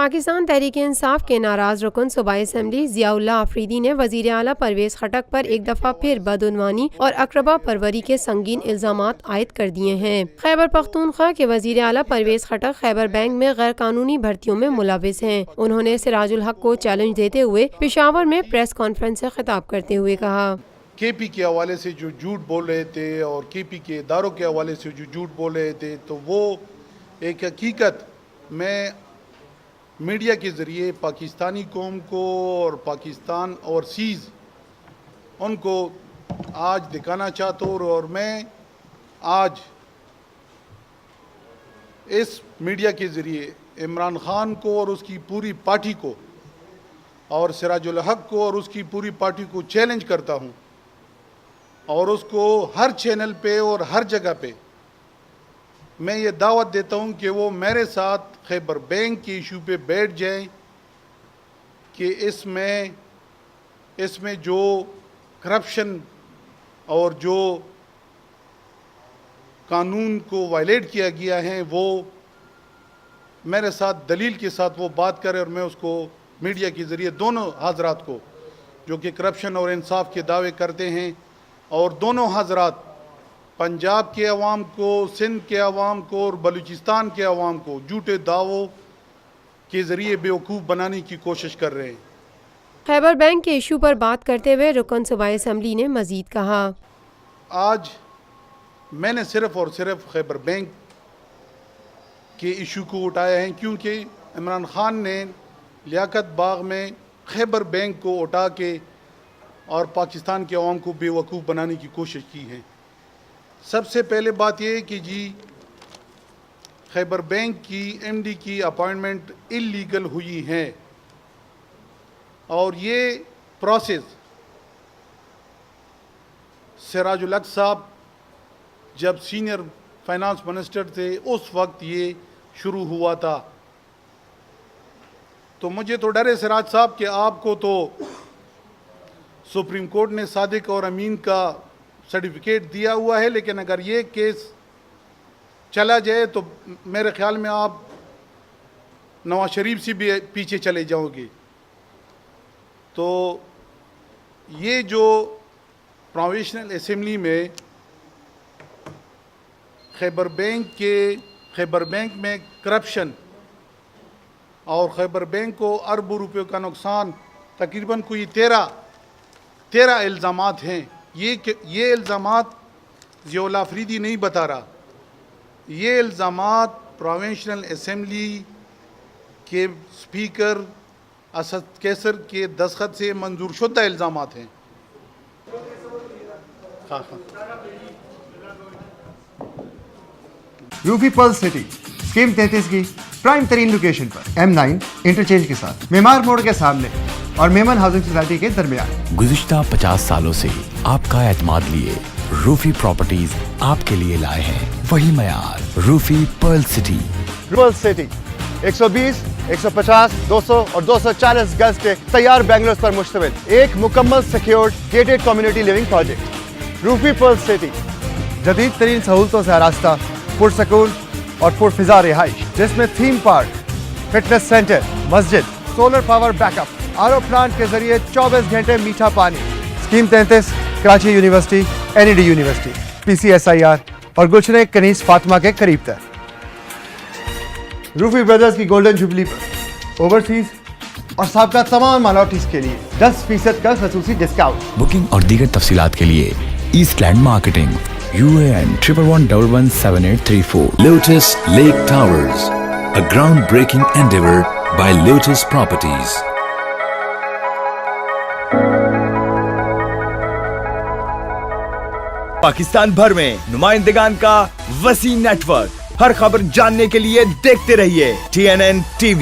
پاکستان تحریک انصاف کے ناراض رکن صوبائی اسمبلی ضیاء اللہ آفریدی نے وزیر اعلیٰ پرویز خٹک پر ایک دفعہ پھر بدعنوانی اور اقربا پروری کے سنگین الزامات عائد کر دیے ہیں۔ خیبر پختونخوا کے وزیر اعلیٰ پرویز خٹک خیبر بینک میں غیر قانونی بھرتیوں میں ملوث ہیں۔ انہوں نے سراج الحق کو چیلنج دیتے ہوئے پشاور میں پریس کانفرنس سے خطاب کرتے ہوئے کہا کے پی کے حوالے سے جو جھوٹ بول رہے تھے اور کے پی کے اداروں کے حوالے سے جو جھوٹ بول رہے تھے، تو وہ ایک حقیقت میں میڈیا کے ذریعے پاکستانی قوم کو اور پاکستان اوورسیز ان کو آج دکھانا چاہتا ہوں، اور میں آج اس میڈیا کے ذریعے عمران خان کو اور اس کی پوری پارٹی کو اور سراج الحق کو اور اس کی پوری پارٹی کو چیلنج کرتا ہوں، اور اس کو ہر چینل پہ اور ہر جگہ پہ میں یہ دعوت دیتا ہوں کہ وہ میرے ساتھ خیبر بینک کے ایشو پہ بیٹھ جائیں کہ اس میں جو کرپشن اور جو قانون کو وائلیٹ کیا گیا ہے وہ میرے ساتھ دلیل کے ساتھ وہ بات کرے، اور میں اس کو میڈیا کے ذریعے دونوں حضرات کو جو کہ کرپشن اور انصاف کے دعوے کرتے ہیں، اور دونوں حضرات پنجاب کے عوام کو، سندھ کے عوام کو اور بلوچستان کے عوام کو جھوٹے دعووں کے ذریعے بیوقوف بنانے کی کوشش کر رہے ہیں۔ خیبر بینک کے ایشو پر بات کرتے ہوئے رکن صوبائی اسمبلی نے مزید کہا آج میں نے صرف اور صرف خیبر بینک کے ایشو کو اٹھایا ہے کیونکہ عمران خان نے لیاقت باغ میں خیبر بینک کو اٹھا کے اور پاکستان کے عوام کو بے وقوف بنانے کی کوشش کی ہے۔ سب سے پہلے بات یہ ہے کہ خیبر بینک کی ایم ڈی کی اپائنٹمنٹ اللیگل ہوئی ہے، اور یہ پروسیس سراج الحق صاحب جب سینئر فائنانس منسٹر تھے اس وقت یہ شروع ہوا تھا۔ تو مجھے تو ڈر ہے سراج صاحب کہ آپ کو تو سپریم کورٹ نے صادق اور امین کا سرٹیفکیٹ دیا ہوا ہے، لیکن اگر یہ کیس چلا جائے تو میرے خیال میں آپ نواز شریف سے بھی پیچھے چلے جاؤ گے۔ تو یہ جو پرووینشنل اسمبلی میں خیبر بینک میں کرپشن اور خیبر بینک کو اربوں روپے کا نقصان، تقریباً کوئی 13 الزامات ہیں۔ یہ الزامات ضیاء اللہ آفریدی نہیں بتا رہا، یہ الزامات پروونشنل اسمبلی کے اسپیکر اسد کیسر کے دستخط سے منظور شدہ الزامات ہیں۔ روفی پرل سٹی اسکیم 33 کی پرائم ترین لوکیشن پر M9 انٹرچینج کے ساتھ معمار موڑ کے سامنے اور میمن ہاؤسنگ سوسائٹی کے درمیان۔ گزشتہ 50 سالوں سے آپ کا اعتماد لیے روفی پراپرٹیز آپ کے لیے لائے ہیں وہی معیار، روفی پرل سٹی۔ پرل سٹی 120، 150، 200 اور 240 گز کے تیار بنگلوز پر مشتمل ایک مکمل secured gated community living project. Rufi pearl city جدید ترین سہولتوں سے آراستہ، پرسکون اور پرفضا رہائش، جس میں تھیم پارک، فٹنس سینٹر، مسجد، solar power backup, R O plant کے ذریعے 24 گھنٹے میٹھا پانی۔ Scheme 33 Karachi university, NED university, PCSIR اور گلشن کنیز فاطمہ کے قریب تر۔ روفی بردرز کی گولڈن جوبلی پر اوورسیز اور سابقہ تمام مائنورٹیز کے لیے 10% کا خصوصی ڈسکاؤنٹ۔ بکنگ اور دیگر تفصیلات کے لیے east land marketing, UAN 11117834۔ Lotus Lake Towers, a groundbreaking endeavor by Lotus Properties. Pakistan بھر میں نمائندگان کا وسیع نیٹ ورک، ہر خبر جاننے کے لیے دیکھتے رہیے TNN TV۔